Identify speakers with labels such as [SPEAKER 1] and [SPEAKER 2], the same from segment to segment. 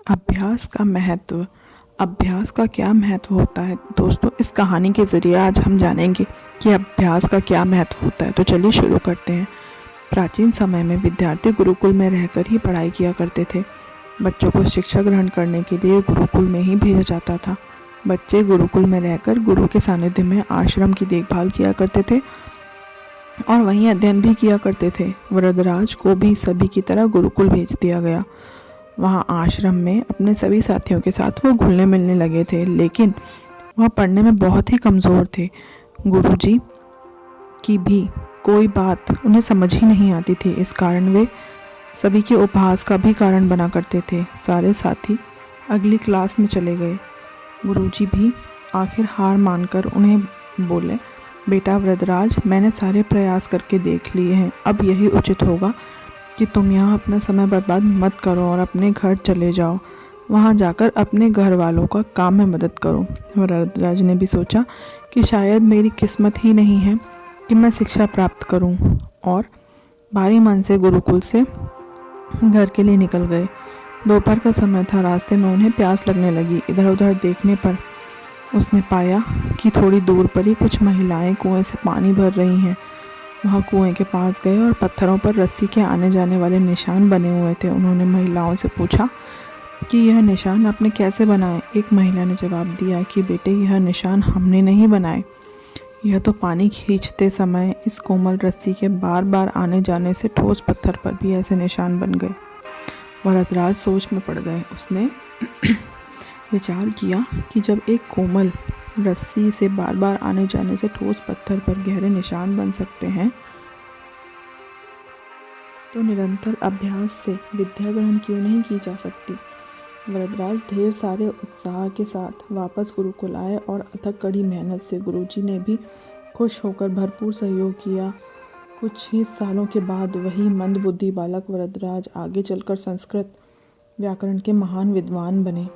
[SPEAKER 1] अभ्यास का महत्व। अभ्यास का क्या महत्व होता है दोस्तों, इस कहानी के ज़रिए आज हम जानेंगे कि अभ्यास का क्या महत्व होता है। तो चलिए शुरू करते हैं। प्राचीन समय में विद्यार्थी गुरुकुल में रहकर ही पढ़ाई किया करते थे। बच्चों को शिक्षा ग्रहण करने के लिए गुरुकुल में ही भेजा जाता था। बच्चे गुरुकुल में रहकर गुरु के सानिध्य में आश्रम की देखभाल किया करते थे और वहीं अध्ययन भी किया करते थे। वरदराज को भी सभी की तरह गुरुकुल भेज दिया गया। वहाँ आश्रम में अपने सभी साथियों के साथ वो घुलने मिलने लगे थे, लेकिन वह पढ़ने में बहुत ही कमज़ोर थे। गुरुजी की भी कोई बात उन्हें समझ ही नहीं आती थी। इस कारण वे सभी के उपहास का भी कारण बना करते थे। सारे साथी अगली क्लास में चले गए। गुरुजी भी आखिर हार मानकर उन्हें बोले, बेटा वरदराज, मैंने सारे प्रयास करके देख लिए हैं। अब यही उचित होगा कि तुम यहाँ अपना समय बर्बाद मत करो और अपने घर चले जाओ। वहाँ जाकर अपने घर वालों का काम में मदद करो। वरदराज ने भी सोचा कि शायद मेरी किस्मत ही नहीं है कि मैं शिक्षा प्राप्त करूँ, और भारी मन से गुरुकुल से घर के लिए निकल गए। दोपहर का समय था। रास्ते में उन्हें प्यास लगने लगी। इधर उधर देखने पर उसने पाया कि थोड़ी दूर पर ही कुछ महिलाएं कुएं से पानी भर रही हैं। वहाँ कुएं के पास गए और पत्थरों पर रस्सी के आने जाने वाले निशान बने हुए थे। उन्होंने महिलाओं से पूछा कि यह निशान आपने कैसे बनाए। एक महिला ने जवाब दिया कि बेटे, यह निशान हमने नहीं बनाए, यह तो पानी खींचते समय इस कोमल रस्सी के बार बार आने जाने से ठोस पत्थर पर भी ऐसे निशान बन गए। वरदराज सोच में पड़ गए। उसने विचार किया कि जब एक कोमल रस्सी से बार बार आने जाने से ठोस पत्थर पर गहरे निशान बन सकते हैं, तो निरंतर अभ्यास से विद्या ग्रहण क्यों नहीं की जा सकती। वरदराज ढेर सारे उत्साह के साथ वापस गुरुकुल आए और अथक कड़ी मेहनत से गुरुजी ने भी खुश होकर भरपूर सहयोग किया। कुछ ही सालों के बाद वही मंदबुद्धि बालक वरदराज आगे चलकर संस्कृत व्याकरण के महान विद्वान बने।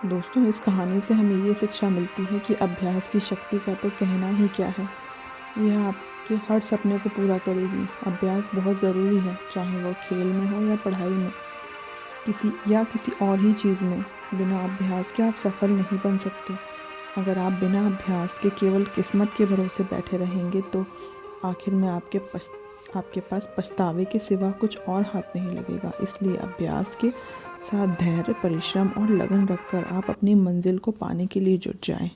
[SPEAKER 1] दोस्तों, इस कहानी से हमें ये शिक्षा मिलती है कि अभ्यास की शक्ति का तो कहना ही क्या है। यह आपके हर सपने को पूरा करेगी। अभ्यास बहुत ज़रूरी है, चाहे वो खेल में हो या पढ़ाई में, किसी और ही चीज़ में। बिना अभ्यास के आप सफल नहीं बन सकते। अगर आप बिना अभ्यास के केवल किस्मत के भरोसे बैठे रहेंगे तो आखिर में आपके पास पछतावे के सिवा कुछ और हाथ नहीं लगेगा। इसलिए अभ्यास के साथ धैर्य, परिश्रम और लगन रखकर आप अपनी मंजिल को पाने के लिए जुट जाएं।